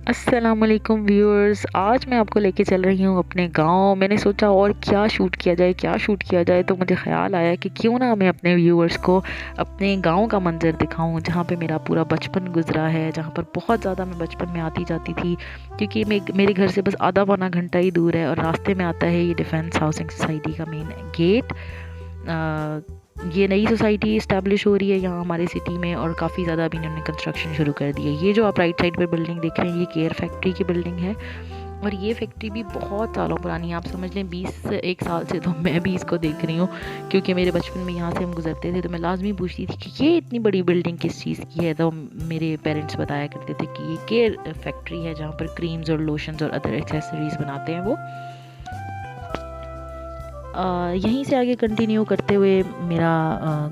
अस्सलामुअलैकुम व्यूअर्स, आज मैं आपको लेके चल रही हूँ अपने गाँव। मैंने सोचा और क्या शूट किया जाए, तो मुझे ख़्याल आया कि क्यों ना मैं अपने व्यूअर्स को अपने गांव का मंज़र दिखाऊं, जहाँ पे मेरा पूरा बचपन गुजरा है, जहाँ पर बहुत ज़्यादा मैं बचपन में आती जाती थी। क्योंकि मेरे घर से बस आधा पौना घंटा ही दूर है और रास्ते में आता है ये डिफेंस हाउसिंग सोसाइटी का मेन गेट। ये नई सोसाइटी इस्टेब्लिश हो रही है यहाँ हमारे सिटी में, और काफ़ी ज़्यादा अभी इन्होंने कंस्ट्रक्शन शुरू कर दी है। ये जो आप राइट साइड पर बिल्डिंग देख रहे हैं, ये केयर फैक्ट्री की बिल्डिंग है। और ये फैक्ट्री भी बहुत सालों पुरानी है, आप समझ लें 21 साल से तो मैं भी इसको देख रही हूँ। क्योंकि मेरे बचपन में यहाँ से हम गुजरते थे तो मैं लाजमी पूछती थी कि ये इतनी बड़ी बिल्डिंग किस चीज़ की है। तो मेरे पेरेंट्स बताया करते थे कि ये केयर फैक्ट्री है, जहाँ पर क्रीम्स और लोशंस और अदर एक्सेसरीज़ बनाते हैं वो। यहीं से आगे कंटिन्यू करते हुए मेरा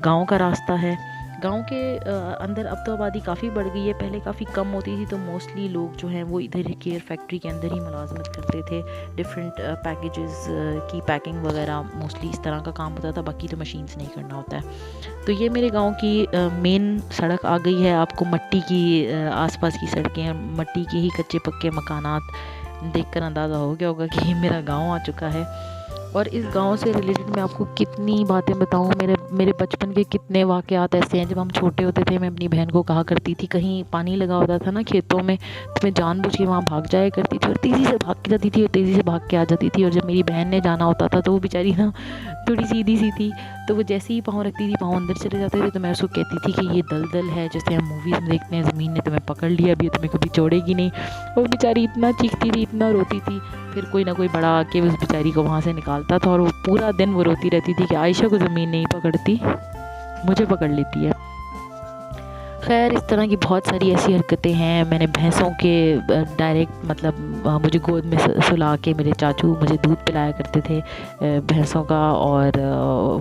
गांव का रास्ता है। गांव के अंदर अब तो आबादी काफ़ी बढ़ गई है, पहले काफ़ी कम होती थी। तो मोस्टली लोग जो हैं वो इधर केयर फैक्ट्री के अंदर ही मुलाजमत करते थे। डिफरेंट पैकेजेस की पैकिंग वगैरह मोस्टली इस तरह का काम होता था, बाकी तो मशीन से नहीं करना होता है। तो ये मेरे गांव की मेन सड़क आ गई है। आपको मट्टी की आसपास की सड़कें, मट्टी के ही कच्चे पक्के मकानात देखकर अंदाज़ा हो गया होगा कि मेरा गांव आ चुका है। और इस गांव से रिलेटेड मैं आपको कितनी बातें बताऊं। मेरे मेरे बचपन के कितने वाक़यात ऐसे हैं। जब हम छोटे होते थे, मैं अपनी बहन को कहा करती थी, कहीं पानी लगा होता था ना खेतों में, तो मैं जानबूझ के वहाँ भाग जाया करती थी और तेज़ी से भाग के जाती थी और तेज़ी से भाग के आ जाती थी। और जब मेरी बहन ने जाना होता था तो वो बेचारी ना थोड़ी सीधी सी थी, तो वो जैसे ही पाँव रखती थी, पाँव अंदर चले जाते थे, तो मैं उसको कहती थी कि ये दलदल है, जैसे हम मूवीज़ में देखते हैं, ज़मीन ने तुम्हें पकड़ लिया, अभी तुम्हें कभी छोड़ेगी नहीं। और बेचारी इतना चीखती थी, इतना रोती थी। फिर कोई ना कोई बड़ा आके उस बेचारी को वहाँ से निकालता था, और वो पूरा दिन वो रोती रहती थी कि आयशा को ज़मीन नहीं पकड़ती, मुझे पकड़ लेती है। खैर, इस तरह की बहुत सारी ऐसी हरकतें हैं। मैंने भैंसों के डायरेक्ट मतलब मुझे गोद में सुला के मेरे चाचू मुझे दूध पिलाया करते थे भैंसों का। और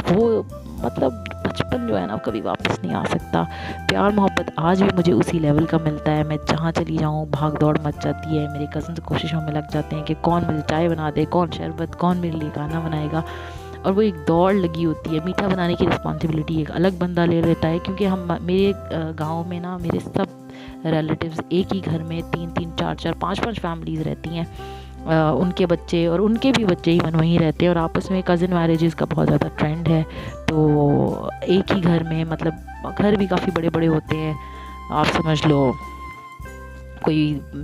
वो मतलब बचपन जो है ना कभी वापस नहीं आ सकता। प्यार मोहब्बत आज भी मुझे उसी लेवल का मिलता है। मैं जहाँ चली जाऊँ भाग दौड़ मच जाती है। मेरे कज़न्स कोशिशों में लग जाते हैं कि कौन मुझे चाय बना दे, कौन शरबत, कौन मेरे लिए खाना बनाएगा। और वो एक दौड़ लगी होती है। मीठा बनाने की रिस्पॉन्सिबिलिटी एक अलग बंदा ले लेता है, क्योंकि हम मेरे गांव में ना मेरे सब रिलेटिव्स एक ही घर में 3-3, 4-4, 5-5 फैमिलीज़ रहती हैं। उनके बच्चे और उनके भी बच्चे ही वहीं रहते हैं, और आपस में कज़न मैरिजेस का बहुत ज़्यादा ट्रेंड है। तो एक ही घर में मतलब घर भी काफ़ी बड़े बड़े होते हैं। आप समझ लो कोई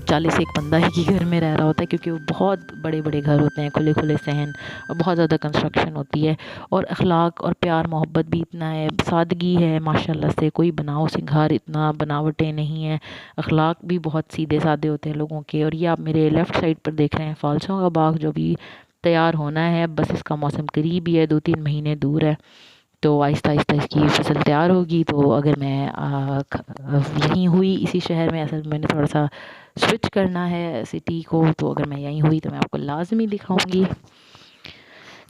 40 एक बंदा ही की घर में रह रहा होता है, क्योंकि वो बहुत बड़े बड़े घर होते हैं, खुले खुले सहन, और बहुत ज़्यादा कंस्ट्रक्शन होती है। और अखलाक और प्यार मोहब्बत भी इतना है, सादगी है माशाल्लाह से, कोई बनाव सिंगार इतना बनावटें नहीं है। अखलाक भी बहुत सीधे सादे होते हैं लोगों के। और ये आप मेरे लेफ़्ट साइड पर देख रहे हैं फ़ालसों का बाग, जो भी तैयार होना है। बस इसका मौसम करीब ही है, 2-3 महीने दूर है। तो आहिस्ता आहिस्ता इसकी फसल तैयार होगी। तो अगर मैं यहीं हुई इसी शहर में, असल में मैंने थोड़ा सा स्विच करना है सिटी को, तो अगर मैं यहीं हुई तो मैं आपको लाजमी दिखाऊंगी।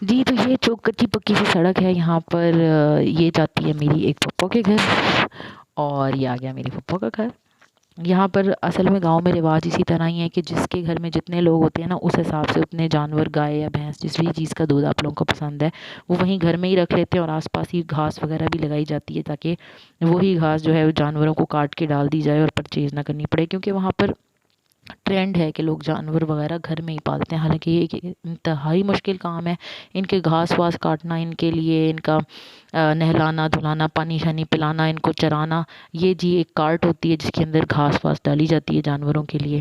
जी, तो ये जो कच्ची पक्की सी सड़क है यहाँ पर, ये जाती है मेरी एक पप्पो के घर, और ये आ गया मेरी पप्पो का घर। यहाँ पर असल में गांव में रिवाज इसी तरह ही है कि जिसके घर में जितने लोग होते हैं ना, उस हिसाब से उतने जानवर, गाय या भैंस, जिस भी चीज़ का दूध आप लोगों को पसंद है, वो वहीं घर में ही रख लेते हैं। और आसपास ही घास वगैरह भी लगाई जाती है, ताकि वही घास जो है वो जानवरों को काट के डाल दी जाए और परचेज़ ना करनी पड़े। क्योंकि वहाँ पर ट्रेंड है कि लोग जानवर वगैरह घर में ही पालते हैं। हालांकि ये एक इंतहाई मुश्किल काम है, इनके घास वास काटना, इनके लिए इनका नहलाना धुलाना, पानी शानी पिलाना, इनको चराना। ये जी एक कार्ट होती है जिसके अंदर घास वास डाली जाती है जानवरों के लिए।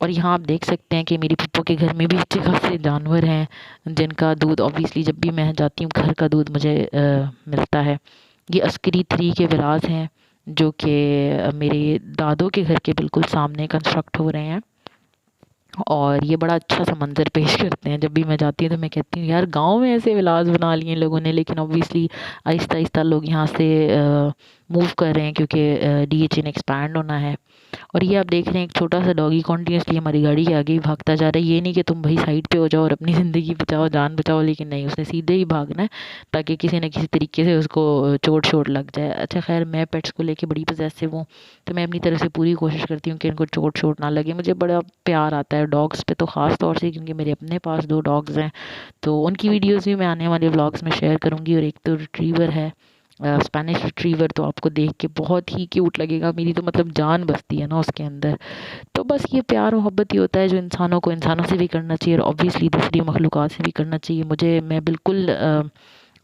और यहाँ आप देख सकते हैं कि मेरी पप्पो के घर में भी अच्छे खासे जानवर हैं, जिनका दूध ऑब्वियसली जब भी मैं जाती हूँ घर का दूध मुझे मिलता है। ये अस्करी 3 के विराज हैं, जो कि मेरे दादों के घर के बिल्कुल सामने कंस्ट्रक्ट हो रहे हैं। और ये बड़ा अच्छा सा मंज़र पेश करते हैं। जब भी मैं जाती हूँ तो मैं कहती हूँ यार, गाँव में ऐसे विलास बना लिए हैं लोगों ने। लेकिन ऑब्वियसली आहिस्ता आहिस्ता लोग यहाँ से मूव कर रहे हैं, क्योंकि डीएचए एक्सपैंड होना है। और ये आप देख रहे हैं एक छोटा सा डॉगी कॉन्टिन्यूसली हमारी गाड़ी के आगे ही भागता जा रहा है। ये नहीं कि तुम भाई साइड पे हो जाओ और अपनी ज़िंदगी बचाओ, जान बचाओ, लेकिन नहीं, उसने सीधे ही भागना है, ताकि किसी न किसी तरीके से उसको चोट शोट लग जाए। अच्छा खैर, मैं पेट्स को लेके बड़ी पजेसिव हूँ, तो मैं अपनी तरफ से पूरी कोशिश करती हूँ कि इनको चोट शोट ना लगे। मुझे बड़ा प्यार आता है डॉग्स पे, तो ख़ास तौर से, क्योंकि मेरे अपने पास 2 डॉग्स हैं। तो उनकी वीडियोज़ भी मैं आने वाले व्लॉग्स में शेयर करूँगी। और एक तो रिट्रीवर है, स्पेनिश रिट्रीवर, तो आपको देख के बहुत ही क्यूट लगेगा। मेरी तो मतलब जान बसती है ना उसके अंदर। तो बस ये प्यार मोहब्बत ही होता है जो इंसानों को इंसानों से भी करना चाहिए और ऑब्वियसली दूसरी मखलूक़ात से भी करना चाहिए। मैं बिल्कुल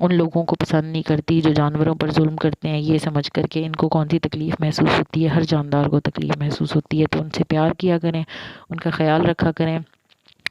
उन लोगों को पसंद नहीं करती जो जानवरों पर जुल्म करते हैं, ये समझ कर के इनको कौन सी तकलीफ़ महसूस होती है। हर जानदार को तकलीफ़ महसूस होती है, तो उनसे प्यार किया करें, उनका ख़्याल रखा करें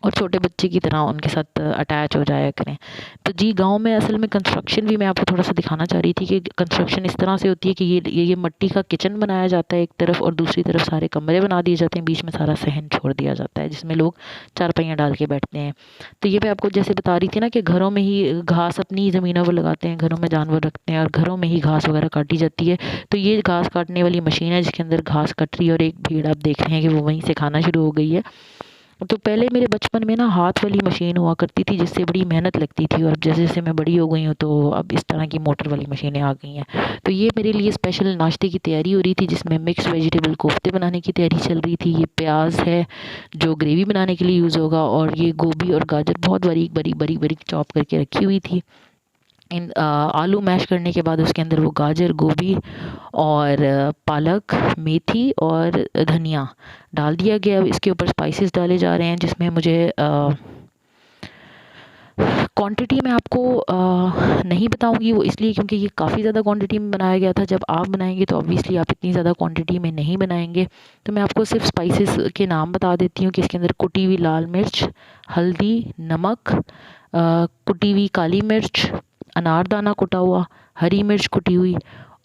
और छोटे बच्चे की तरह उनके साथ अटैच हो जाया करें। तो जी, गाँव में असल में कंस्ट्रक्शन भी मैं आपको थोड़ा-सा दिखाना चाह रही थी कि कंस्ट्रक्शन इस तरह से होती है कि ये मिट्टी का किचन बनाया जाता है एक तरफ, और दूसरी तरफ सारे कमरे बना दिए जाते हैं, बीच में सारा सहन छोड़ दिया जाता है जिसमें लोग चारपाइयाँ डाल के बैठते हैं। तो ये मैं आपको जैसे बता रही थी ना कि घरों में ही घास अपनी ज़मीनों पर लगाते हैं, घरों में जानवर रखते हैं और घरों में ही घास वगैरह काटी जाती है। तो ये घास काटने वाली मशीन है जिसके अंदर घास कट रही है और एक भेड़ आप देख रहे हैं कि वो वहीं से खाना शुरू हो गई है। तो पहले मेरे बचपन में ना हाथ वाली मशीन हुआ करती थी जिससे बड़ी मेहनत लगती थी, और जैसे जैसे मैं बड़ी हो गई हूँ तो अब इस तरह की मोटर वाली मशीनें आ गई हैं। तो ये मेरे लिए स्पेशल नाश्ते की तैयारी हो रही थी जिसमें मिक्स वेजिटेबल कोफ्ते बनाने की तैयारी चल रही थी। ये प्याज है जो ग्रेवी बनाने के लिए यूज़ होगा, और ये गोभी और गाजर बहुत बारीक बारीक बारीक बारीक चॉप करके रखी हुई थी। आलू मैश करने के बाद उसके अंदर वो गाजर, गोभी और पालक, मेथी और धनिया डाल दिया गया। अब इसके ऊपर स्पाइसेस डाले जा रहे हैं जिसमें मुझे क्वांटिटी मैं आपको नहीं बताऊंगी, वो इसलिए क्योंकि ये काफ़ी ज़्यादा क्वांटिटी में बनाया गया था। जब आप बनाएंगे तो ऑब्वियसली आप इतनी ज़्यादा क्वांटिटी में नहीं बनाएंगे। तो मैं आपको सिर्फ स्पाइसेस के नाम बता देती हूँ कि इसके अंदर कुटी हुई लाल मिर्च, हल्दी, नमक, कुटी हुई काली मिर्च, अनारदाना कुटा हुआ, हरी मिर्च कुटी हुई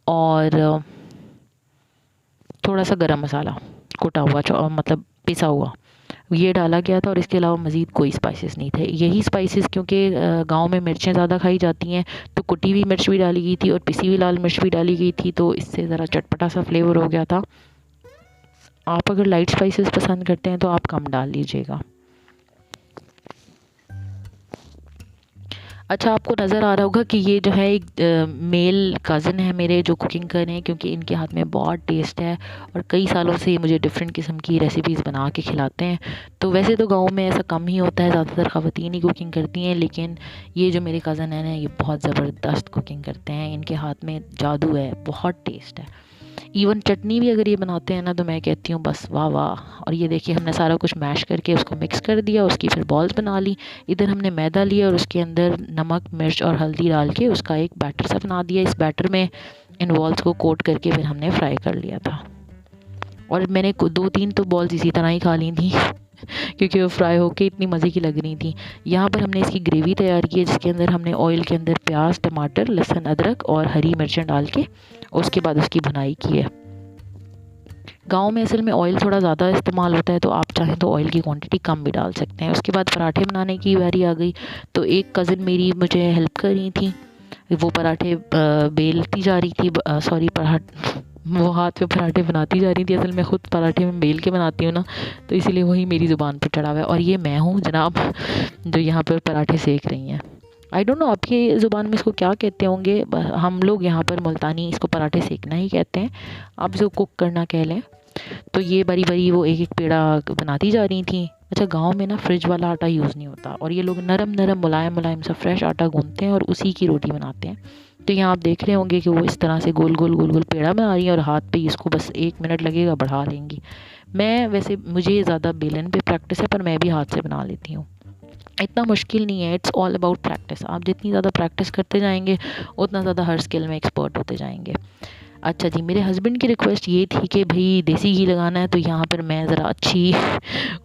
और थोड़ा सा गरम मसाला कुटा हुआ, मतलब पिसा हुआ, ये डाला गया था। और इसके अलावा मज़ीद कोई स्पाइसेस नहीं थे। यही स्पाइसेस क्योंकि गांव में मिर्चें ज़्यादा खाई जाती हैं तो कुटी हुई मिर्च भी डाली गई थी और पिसी हुई लाल मिर्च भी डाली गई थी, तो इससे ज़रा चटपटा सा फ्लेवर हो गया था। आप अगर लाइट स्पाइसेस पसंद करते हैं तो आप कम डाल लीजिएगा। अच्छा, आपको नज़र आ रहा होगा कि ये जो है एक मेल कज़न है मेरे जो कुकिंग कर रहे हैं, क्योंकि इनके हाथ में बहुत टेस्ट है और कई सालों से ये मुझे डिफरेंट किस्म की रेसिपीज़ बना के खिलाते हैं। तो वैसे तो गांव में ऐसा कम ही होता है, ज़्यादातर ख़वातीन ही कुकिंग करती हैं, लेकिन ये जो मेरे कज़न हैं ना, ये बहुत ज़बरदस्त कुकिंग करते हैं। इनके हाथ में जादू है, बहुत टेस्ट है। इवन चटनी भी अगर ये बनाते हैं ना तो मैं कहती हूँ बस वाह वाह। और ये देखिए, हमने सारा कुछ मैश करके उसको मिक्स कर दिया, उसकी फिर बॉल्स बना ली। इधर हमने मैदा लिया और उसके अंदर नमक, मिर्च और हल्दी डाल के उसका एक बैटर सा बना दिया। इस बैटर में इन बॉल्स को कोट करके फिर हमने फ्राई कर लिया था। और मैंने 2-3 तो बॉल्स इसी तरह ही खा ली थी क्योंकि वो फ्राई होके इतनी मज़े की लग रही थी। यहाँ पर हमने इसकी ग्रेवी तैयार की है जिसके अंदर हमने ऑयल के अंदर प्याज, टमाटर, लहसुन, अदरक और हरी मिर्चें डाल के उसके बाद उसकी भुनाई की है। गाँव में असल में ऑयल थोड़ा ज़्यादा इस्तेमाल होता है, तो आप चाहें तो ऑयल की क्वांटिटी कम भी डाल सकते हैं। उसके बाद पराठे बनाने की बारी आ गई, तो एक कज़न मेरी मुझे हेल्प कर रही थी। वो पराठे बेलती जा रही थी, सॉरी वो हाथ पे पराठे बनाती जा रही थी। असल में ख़ुद पराठे में बेल के बनाती हूँ ना, तो इसीलिए वही मेरी ज़ुबान पर चढ़ा हुआ है। और ये मैं हूँ जनाब जो यहाँ पर पराठे सेक रही हैं। आई डोंट नो आपकी ज़ुबान में इसको क्या कहते होंगे, हम लोग यहाँ पर मुल्तानी इसको पराठे सेकना ही कहते हैं, आप इसको कुक करना कह लें। तो ये बारी बारी वो एक एक पेड़ा बनाती जा रही थी। अच्छा, गांव में ना फ्रिज वाला आटा यूज़ नहीं होता और ये लोग नरम नरम मुलायम मुलायम सा फ्रेश आटा गूंथते हैं और उसी की रोटी बनाते हैं। तो यहाँ आप देख रहे होंगे कि वो इस तरह से गोल गोल गोल गोल पेड़ा बना रही है और हाथ पे इसको बस 1 मिनट लगेगा, बढ़ा लेंगी। मैं वैसे मुझे ज़्यादा बेलन पे प्रैक्टिस है, पर मैं भी हाथ से बना लेती हूँ, इतना मुश्किल नहीं है। It's all about practice. आप जितनी ज़्यादा प्रैक्टिस करते जाएंगे उतना ज़्यादा हर स्किल में एक्सपर्ट होते जाएंगे। अच्छा जी, मेरे हस्बैंड की रिक्वेस्ट ये थी कि भाई देसी घी लगाना है, तो यहाँ पर मैं ज़रा अच्छी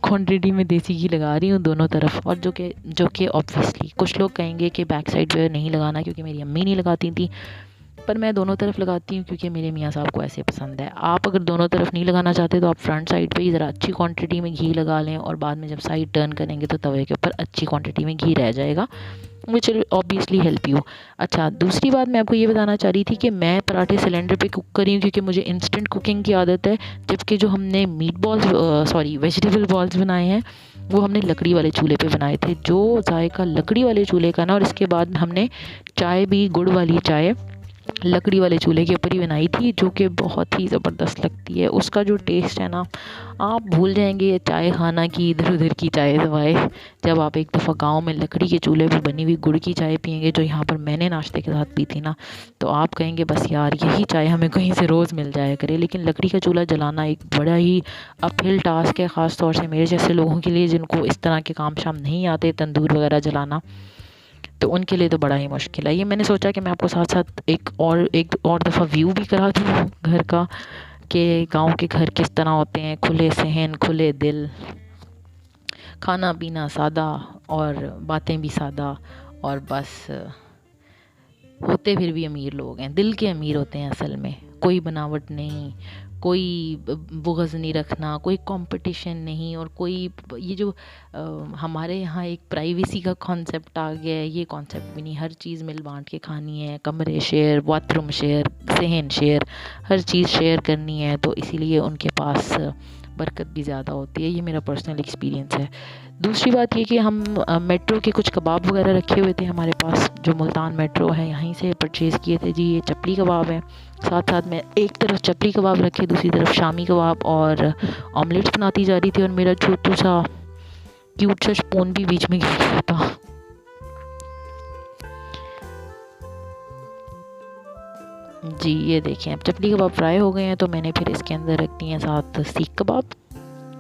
क्वांटिटी में देसी घी लगा रही हूँ दोनों तरफ। और जो कि ऑब्वियसली कुछ लोग कहेंगे कि बैक साइड पे नहीं लगाना क्योंकि मेरी अम्मी नहीं लगाती थी, पर मैं दोनों तरफ लगाती हूँ क्योंकि मेरे मियाँ साहब को ऐसे पसंद है। आप अगर दोनों तरफ नहीं लगाना चाहते तो आप फ्रंट साइड पे ही ज़रा अच्छी क्वांटिटी में घी लगा लें और बाद में जब साइड टर्न करेंगे तो तवे के ऊपर अच्छी क्वांटिटी में घी रह जाएगा, which will obviously help you. अच्छा, दूसरी बात मैं आपको ये बताना चाह रही थी कि मैं पराठे सिलेंडर पे कुक कर रही हूँ क्योंकि मुझे इंस्टेंट कुकिंग की आदत है, जबकि जो हमने वेजिटेबल बॉल्स बनाए हैं वो हमने लकड़ी वाले चूल्हे पे बनाए थे। जो जायका लकड़ी वाले चूल्हे का ना, और इसके बाद हमने चाय भी गुड़ वाली चाय लकड़ी वाले चूल्हे के ऊपर ही बनाई थी, जो कि बहुत ही ज़बरदस्त लगती है। उसका जो टेस्ट है ना, आप भूल जाएंगे चाय खाना की इधर उधर की चाय सवाए। जब आप एक दफ़ा गांव में लकड़ी के चूल्हे पे बनी हुई गुड़ की चाय पियेंगे, जो यहाँ पर मैंने नाश्ते के साथ पी थी ना, तो आप कहेंगे बस यार यही चाय हमें कहीं से रोज़ मिल जाया करे। लेकिन लकड़ी का चूल्हा जलाना एक बड़ा ही अपहिल टास्क है, ख़ास तौर से मेरे जैसे लोगों के लिए जिनको इस तरह के काम शाम नहीं आते, तंदूर वगैरह जलाना, तो उनके लिए तो बड़ा ही मुश्किल है। ये मैंने सोचा कि मैं आपको साथ साथ एक और दफ़ा व्यू भी करा दूँ घर का, कि गांव के घर किस तरह होते हैं, खुले सहन खुले दिल, खाना पीना सादा और बातें भी सादा, और बस होते फिर भी अमीर लोग हैं, दिल के अमीर होते हैं असल में। कोई बनावट नहीं, कोई बुग़्ज़ नहीं रखना, कोई कंपटीशन नहीं, और कोई ये जो हमारे यहाँ एक प्राइवेसी का कॉन्सेप्ट आ गया है, ये कॉन्सेप्ट भी नहीं। हर चीज़ मिल बांट के खानी है, कमरे शेयर, बाथरूम शेयर, सहन शेयर, हर चीज़ शेयर करनी है, तो इसीलिए उनके पास बरकत भी ज़्यादा होती है। ये मेरा पर्सनल एक्सपीरियंस है। दूसरी बात ये कि हम मेट्रो के कुछ कबाब वगैरह रखे हुए थे हमारे पास, जो मुल्तान मेट्रो है यहीं से परचेज़ किए थे जी। ये चपली कबाब है, साथ साथ में एक तरफ चपली कबाब रखे, दूसरी तरफ शामी कबाब, और ऑमलेट्स बनाती जा रही थी, और मेरा छोटू सा क्यूट सा स्पून भी बीच में गिर गया था। जी ये देखें, अब चपली कबाब फ्राई हो गए हैं, तो मैंने फिर इसके अंदर रख दिए हैं साथ सीख कबाब,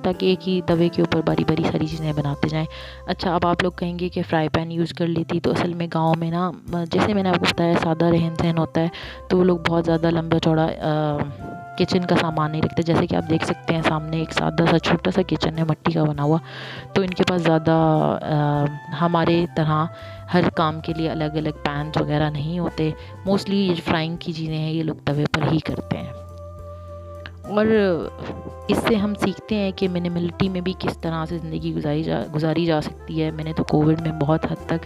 ताकि एक ही तवे के ऊपर बारी बारी सारी चीज़ें बनाते जाएं। अच्छा, अब आप लोग कहेंगे कि फ़्राई पैन यूज़ कर लेती, तो असल में गांव में ना, जैसे मैंने आपको बताया, सादा रहन सहन होता है, तो वो लोग बहुत ज़्यादा लंबा चौड़ा किचन का सामान नहीं रखते। जैसे कि आप देख सकते हैं सामने एक सादा सा छोटा सा किचन है, मिट्टी का बना हुआ, तो इनके पास ज़्यादा हमारे तरह हर काम के लिए अलग अलग पैन वगैरह नहीं होते। मोस्टली ये फ्राइंग की चीज़ें हैं ये लोग तवे पर ही करते हैं। और इससे हम सीखते हैं कि मिनिमलिटी में भी किस तरह से ज़िंदगी गुजारी जा सकती है। मैंने तो कोविड में बहुत हद तक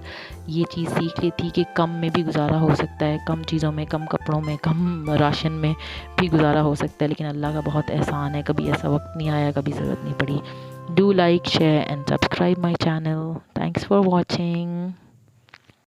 ये चीज़ सीख ली थी कि कम में भी गुजारा हो सकता है, कम चीज़ों में, कम कपड़ों में, कम राशन में भी गुजारा हो सकता है। लेकिन अल्लाह का बहुत एहसान है, कभी ऐसा वक्त नहीं आया, कभी ज़रूरत नहीं पड़ी। Do like, share and subscribe my channel. Thanks for watching.